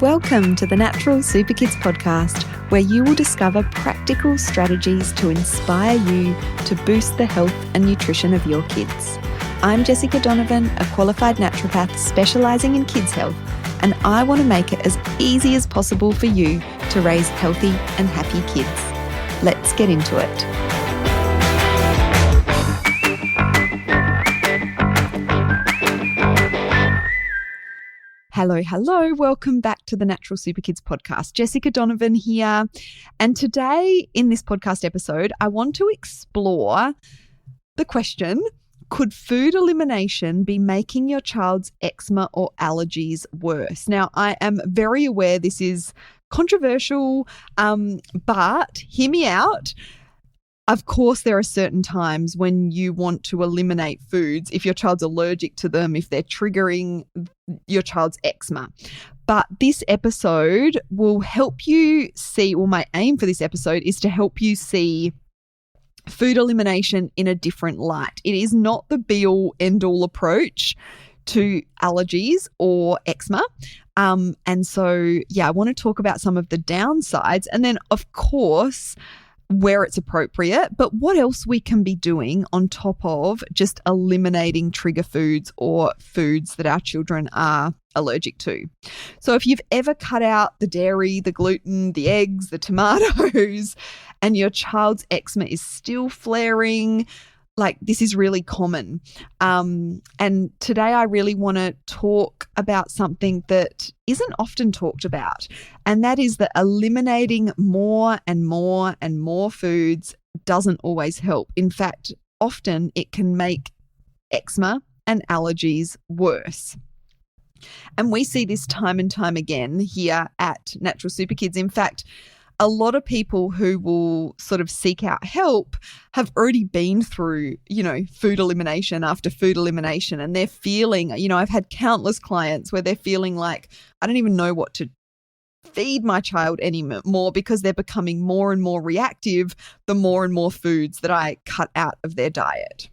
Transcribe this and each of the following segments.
Welcome to the Natural Super Kids podcast, where you will discover practical strategies to inspire you to boost the health and nutrition of your kids. I'm Jessica Donovan, a qualified naturopath specialising in kids' health, and I want to make it as easy as possible for you to raise healthy and happy kids. Let's get into it. Hello. Welcome back to the Natural Super Kids podcast. Jessica Donovan here. And today in this podcast episode, I want to explore the question, could food elimination be making your child's eczema or allergies worse? Now, I am very aware this is controversial, but hear me out. Of course, there are certain times when you want to eliminate foods if your child's allergic to them, if they're triggering your child's eczema. But this episode will help you see, or my aim for this episode is to help you see food elimination in a different light. It is not the be-all, end-all approach to allergies or eczema. And so, I want to talk about some of the downsides and then, of course, where it's appropriate, but what else we can be doing on top of just eliminating trigger foods or foods that our children are allergic to. So if you've ever cut out the dairy, the gluten, the eggs, the tomatoes, and your child's eczema is still flaring, this is really common. And today I really want to talk about something that isn't often talked about, and that is that eliminating more and more and more foods doesn't always help. In fact, often it can make eczema and allergies worse. And we see this time and time again here at Natural Super Kids. In fact, a lot of people who will sort of seek out help have already been through, food elimination after food elimination, and they're feeling, I've had countless clients where they're feeling like, I don't even know what to feed my child anymore because they're becoming more and more reactive the more and more foods that I cut out of their diet.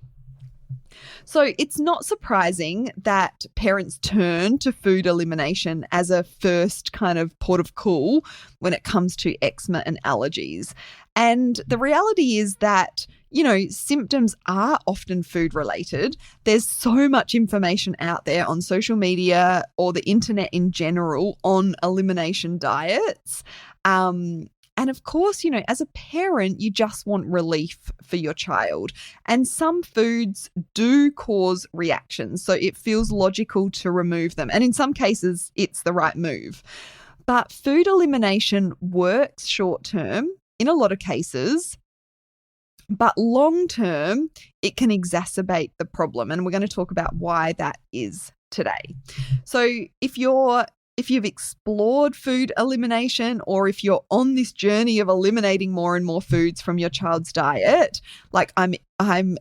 So it's not surprising that parents turn to food elimination as a first kind of port of call when it comes to eczema and allergies. And the reality is that, symptoms are often food related. There's so much information out there on social media or the internet in general on elimination diets. And of course, as a parent, you just want relief for your child. And some foods do cause reactions, so it feels logical to remove them. And in some cases, it's the right move. But food elimination works short term in a lot of cases, but long term, it can exacerbate the problem. And we're going to talk about why that is today. So if you've explored food elimination, or if you're on this journey of eliminating more and more foods from your child's diet, I'm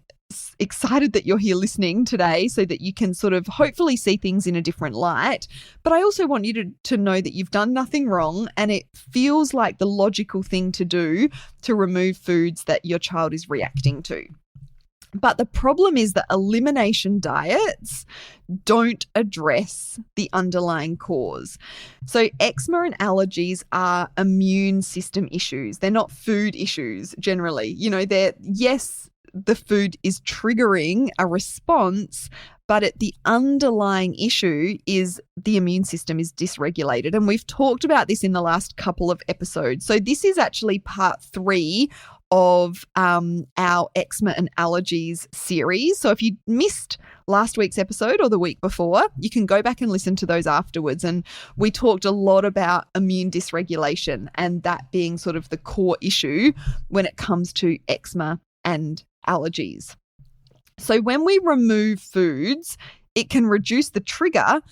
excited that you're here listening today so that you can sort of hopefully see things in a different light. But I also want you to know that you've done nothing wrong, and it feels like the logical thing to do to remove foods that your child is reacting to. But the problem is that elimination diets don't address the underlying cause. So eczema and allergies are immune system issues. They're not food issues generally. The food is triggering a response, but the underlying issue is the immune system is dysregulated. And we've talked about this in the last couple of episodes. So this is actually part 3 of our Eczema and Allergies series. So if you missed last week's episode or the week before, you can go back and listen to those afterwards. And we talked a lot about immune dysregulation and that being sort of the core issue when it comes to eczema and allergies. So when we remove foods, it can reduce the trigger,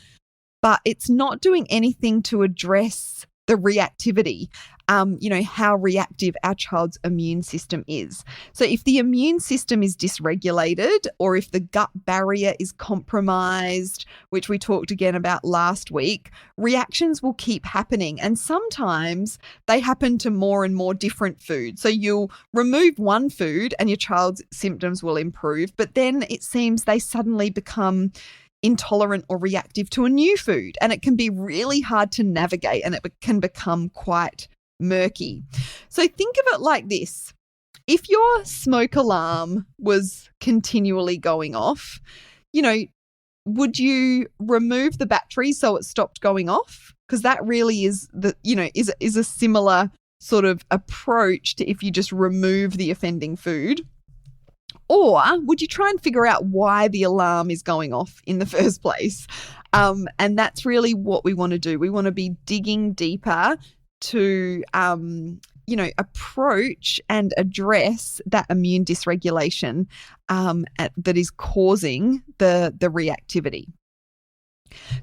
but it's not doing anything to address the reactivity, how reactive our child's immune system is. So if the immune system is dysregulated, or if the gut barrier is compromised, which we talked again about last week, reactions will keep happening. And sometimes they happen to more and more different foods. So you'll remove one food and your child's symptoms will improve, but then it seems they suddenly become intolerant or reactive to a new food, and it can be really hard to navigate and it can become quite murky. So think of it like this. If your smoke alarm was continually going off, would you remove the battery so it stopped going off? Because that really is is a similar sort of approach to if you just remove the offending food. Or would you try and figure out why the alarm is going off in the first place? And that's really what we want to do. We want to be digging deeper to, approach and address that immune dysregulation that is causing the reactivity.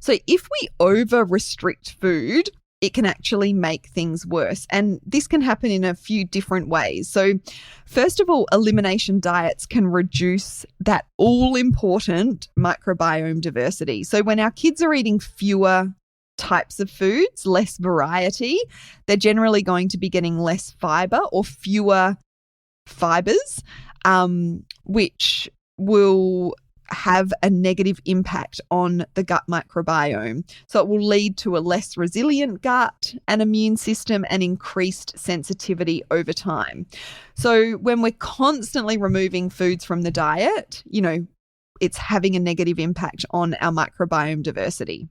So if we over-restrict food, it can actually make things worse. And this can happen in a few different ways. So first of all, elimination diets can reduce that all-important microbiome diversity. So when our kids are eating fewer types of foods, less variety, they're generally going to be getting less fiber or fewer fibers, which will have a negative impact on the gut microbiome. So it will lead to a less resilient gut and immune system and increased sensitivity over time. So when we're constantly removing foods from the diet, it's having a negative impact on our microbiome diversity.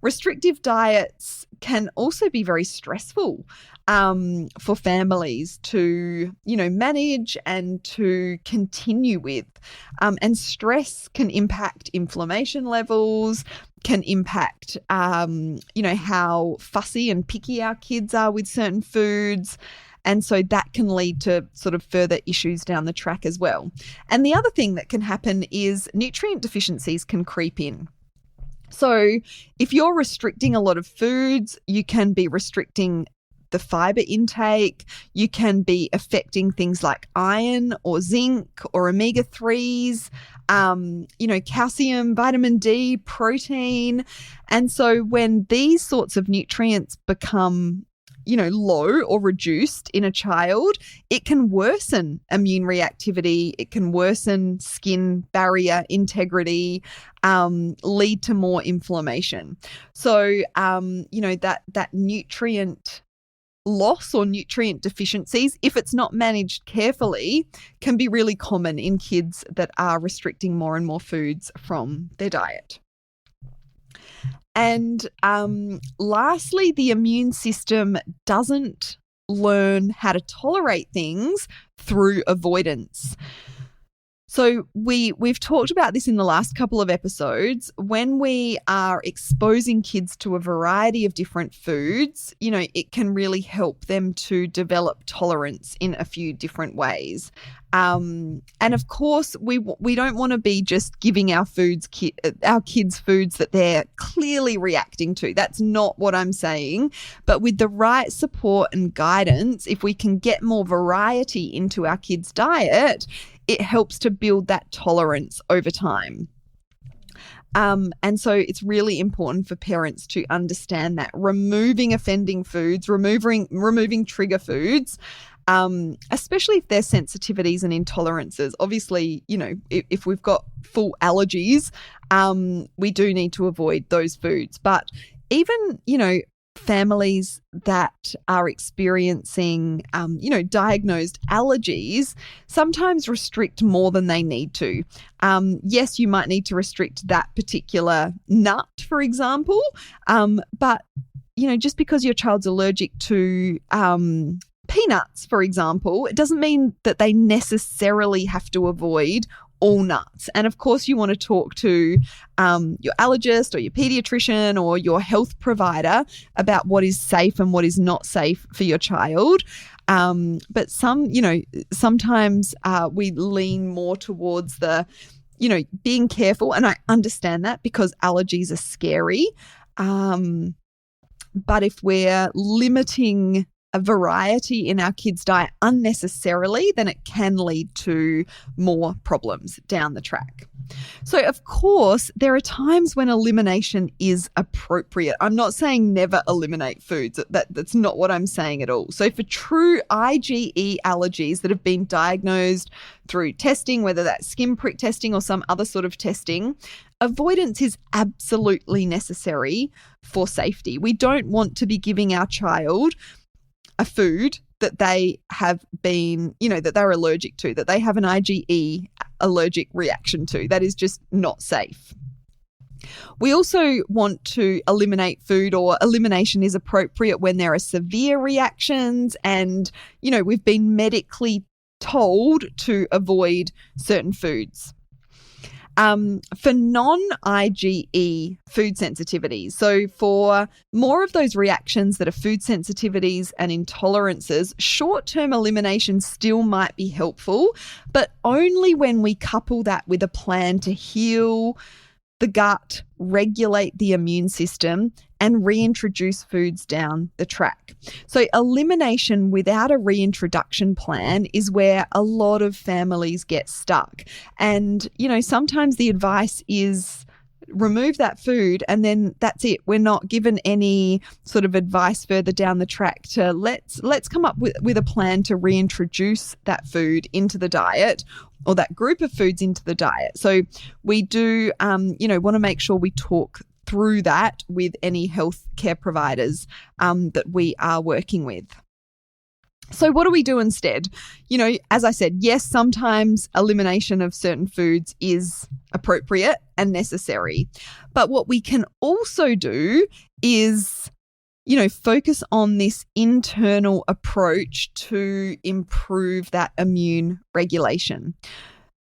Restrictive diets can also be very stressful for families to, manage and to continue with. And stress can impact inflammation levels, can impact, how fussy and picky our kids are with certain foods. And so that can lead to sort of further issues down the track as well. And the other thing that can happen is nutrient deficiencies can creep in. So if you're restricting a lot of foods, you can be restricting the fiber intake. You can be affecting things like iron or zinc or omega-3s, calcium, vitamin D, protein. And so when these sorts of nutrients become low or reduced in a child, it can worsen immune reactivity. It can worsen skin barrier integrity, lead to more inflammation. So, that nutrient loss or nutrient deficiencies, if it's not managed carefully, can be really common in kids that are restricting more and more foods from their diet. And lastly, the immune system doesn't learn how to tolerate things through avoidance. So we've talked about this in the last couple of episodes. When we are exposing kids to a variety of different foods, it can really help them to develop tolerance in a few different ways. And of course, we don't want to be just giving our kids foods that they're clearly reacting to. That's not what I'm saying. But with the right support and guidance, if we can get more variety into our kids' diet, it helps to build that tolerance over time. And so it's really important for parents to understand that removing offending foods, removing trigger foods, especially if there's sensitivities and intolerances. Obviously, if we've got full allergies, we do need to avoid those foods. But even, families that are experiencing, diagnosed allergies sometimes restrict more than they need to. Yes, you might need to restrict that particular nut, for example, but, just because your child's allergic to peanuts, for example, it doesn't mean that they necessarily have to avoid all nuts. And of course, you want to talk to your allergist or your pediatrician or your health provider about what is safe and what is not safe for your child. But sometimes we lean more towards the, being careful. And I understand that because allergies are scary. But if we're limiting a variety in our kids' diet unnecessarily, then it can lead to more problems down the track. So, of course, there are times when elimination is appropriate. I'm not saying never eliminate foods. That's not what I'm saying at all. So for true IgE allergies that have been diagnosed through testing, whether that's skin prick testing or some other sort of testing, Avoidance is absolutely necessary for safety. We don't want to be giving our child a food that they have been, that they're allergic to, that they have an IgE allergic reaction to. That is just not safe. We also want to eliminate food, or elimination is appropriate when there are severe reactions and, we've been medically told to avoid certain foods. For non-IgE food sensitivities, so for more of those reactions that are food sensitivities and intolerances, short-term elimination still might be helpful, but only when we couple that with a plan to heal the gut, regulate the immune system, and reintroduce foods down the track. So elimination without a reintroduction plan is where a lot of families get stuck. And, sometimes the advice is remove that food and then that's it. We're not given any sort of advice further down the track to let's come up with a plan to reintroduce that food into the diet, or that group of foods into the diet. So we do, want to make sure we talk through that with any healthcare providers that we are working with. So what do we do instead? As I said, yes, sometimes elimination of certain foods is appropriate and necessary. But what we can also do is, focus on this internal approach to improve that immune regulation.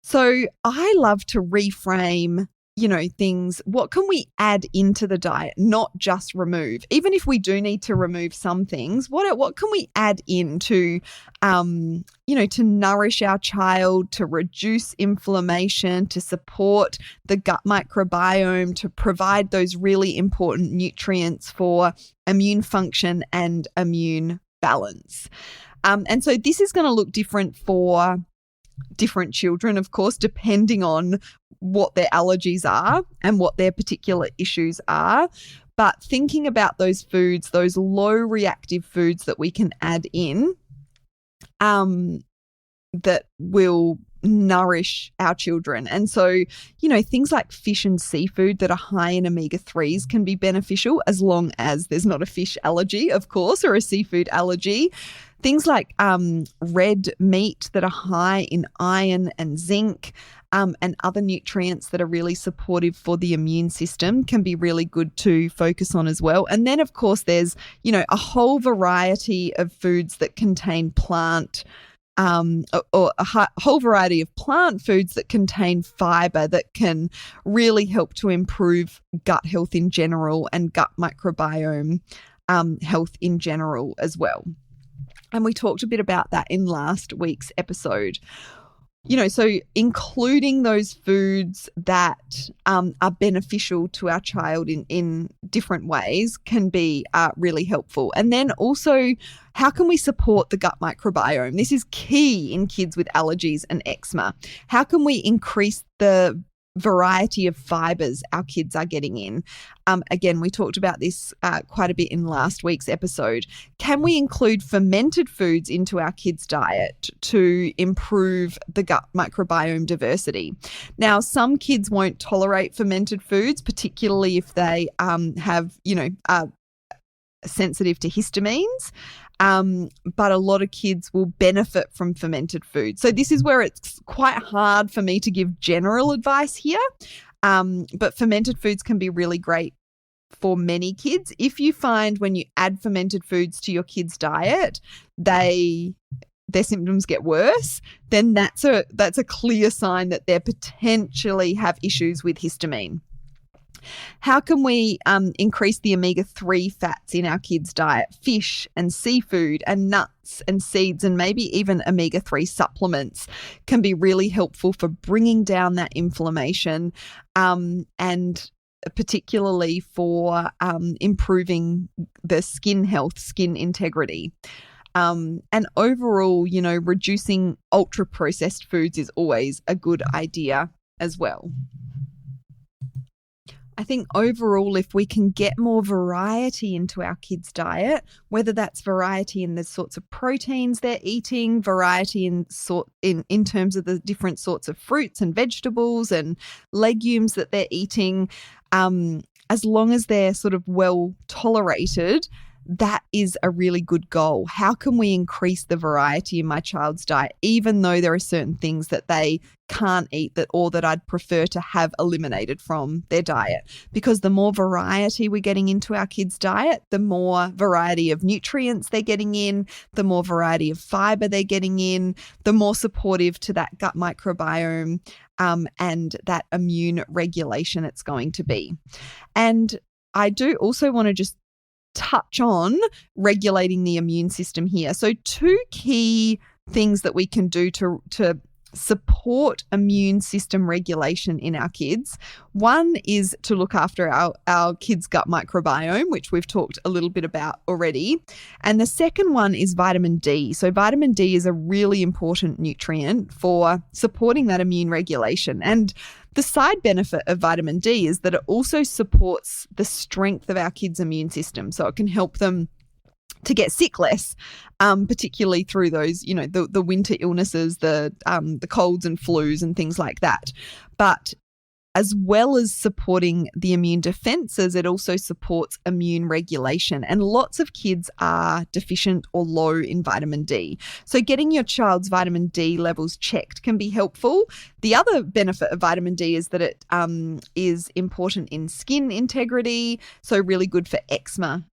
So I love to reframe things. What can we add into the diet, not just remove? Even if we do need to remove some things, what can we add in to, to nourish our child, to reduce inflammation, to support the gut microbiome, to provide those really important nutrients for immune function and immune balance. And so this is going to look different for different children, of course, depending on what their allergies are and what their particular issues are. But thinking about those foods, those low reactive foods that we can add in, that will nourish our children. And so, things like fish and seafood that are high in omega-3s can be beneficial, as long as there's not a fish allergy, of course, or a seafood allergy. Things like red meat that are high in iron and zinc, and other nutrients that are really supportive for the immune system can be really good to focus on as well. And then, of course, there's, a whole variety of foods that contain plant or a whole variety of plant foods that contain fiber that can really help to improve gut health in general and gut microbiome health in general as well. And we talked a bit about that in last week's episode. So including those foods that are beneficial to our child in different ways can be really helpful. And then also, how can we support the gut microbiome? This is key in kids with allergies and eczema. How can we increase the variety of fibers our kids are getting in? Again, we talked about this quite a bit in last week's episode. Can we include fermented foods into our kids' diet to improve the gut microbiome diversity? Now, some kids won't tolerate fermented foods, particularly if they have, are sensitive to histamines. But a lot of kids will benefit from fermented food. So this is where it's quite hard for me to give general advice here. But fermented foods can be really great for many kids. If you find when you add fermented foods to your kids' diet, their symptoms get worse, then that's a clear sign that they potentially have issues with histamine. How can we increase the omega-3 fats in our kids' diet? Fish and seafood and nuts and seeds and maybe even omega-3 supplements can be really helpful for bringing down that inflammation and particularly for improving the skin health, skin integrity. And overall, reducing ultra-processed foods is always a good idea as well. I think overall, if we can get more variety into our kids' diet, whether that's variety in the sorts of proteins they're eating, variety in terms of the different sorts of fruits and vegetables and legumes that they're eating, as long as they're sort of well tolerated, that is a really good goal. How can we increase the variety in my child's diet, even though there are certain things that they can't eat or that I'd prefer to have eliminated from their diet? Because the more variety we're getting into our kids' diet, the more variety of nutrients they're getting in, the more variety of fiber they're getting in, the more supportive to that gut microbiome and that immune regulation it's going to be. And I do also want to just touch on regulating the immune system here. So 2 key things that we can do to support immune system regulation in our kids. One is to look after our kids' gut microbiome, which we've talked a little bit about already. And the second one is vitamin D. So vitamin D is a really important nutrient for supporting that immune regulation. And the side benefit of vitamin D is that it also supports the strength of our kids' immune system. So it can help them to get sick less, particularly through those, the winter illnesses, the colds and flus and things like that. But as well as supporting the immune defenses, it also supports immune regulation. And lots of kids are deficient or low in vitamin D. So getting your child's vitamin D levels checked can be helpful. The other benefit of vitamin D is that it is important in skin integrity, so really good for eczema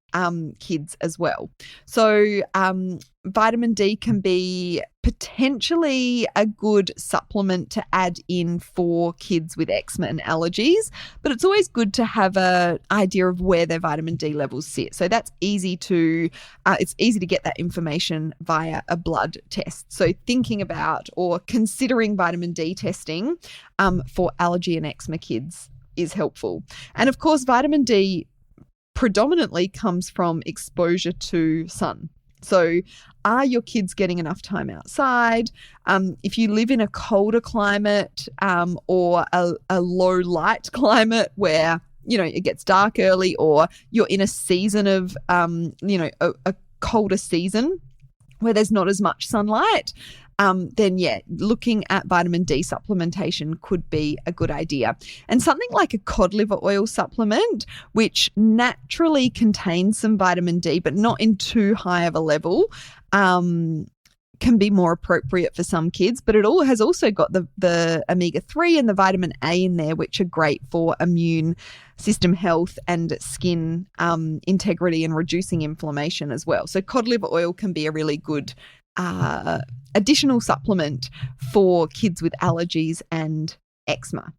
kids as well. So vitamin D can be potentially a good supplement to add in for kids with eczema and allergies, but it's always good to have an idea of where their vitamin D levels sit. So that's easy to get that information via a blood test. So thinking about or considering vitamin D testing for allergy and eczema kids is helpful. And of course, vitamin D predominantly comes from exposure to sun. So are your kids getting enough time outside? If you live in a colder climate or a low light climate where, it gets dark early, or you're in a season of, a colder season where there's not as much sunlight, then looking at vitamin D supplementation could be a good idea. And something like a cod liver oil supplement, which naturally contains some vitamin D, but not in too high of a level, can be more appropriate for some kids. But it has also got the omega-3 and the vitamin A in there, which are great for immune system health and skin integrity and reducing inflammation as well. So cod liver oil can be a really good additional supplement for kids with allergies and eczema.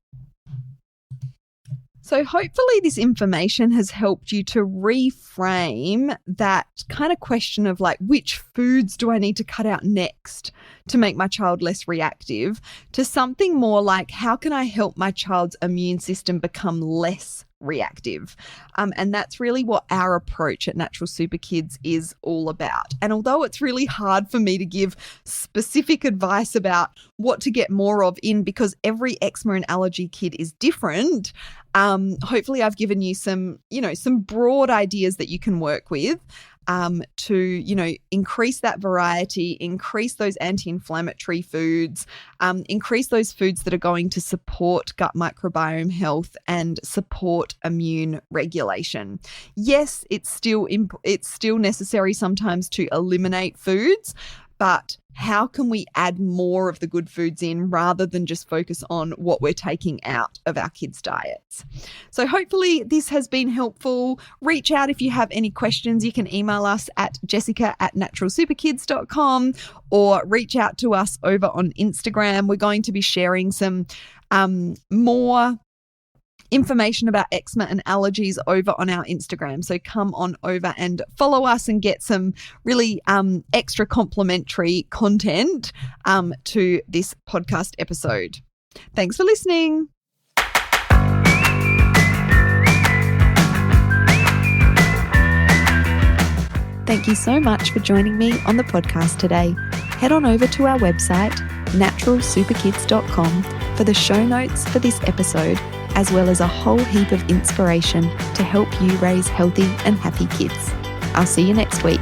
So hopefully this information has helped you to reframe that kind of question of which foods do I need to cut out next to make my child less reactive, to something more like, how can I help my child's immune system become less reactive? And that's really what our approach at Natural Super Kids is all about. And although it's really hard for me to give specific advice about what to get more of in, because every eczema and allergy kid is different, hopefully I've given you some broad ideas that you can work with to, increase that variety, increase those anti-inflammatory foods, increase those foods that are going to support gut microbiome health and support immune regulation. Yes, it's still necessary sometimes to eliminate foods, but how can we add more of the good foods in rather than just focus on what we're taking out of our kids' diets? So hopefully this has been helpful. Reach out if you have any questions. You can email us at jessica@naturalsuperkids.com or reach out to us over on Instagram. We're going to be sharing some more information about eczema and allergies over on our Instagram. So come on over and follow us and get some really extra complimentary content to this podcast episode. Thanks for listening. Thank you so much for joining me on the podcast today. Head on over to our website, naturalsuperkids.com, for the show notes for this episode, as well as a whole heap of inspiration to help you raise healthy and happy kids. I'll see you next week.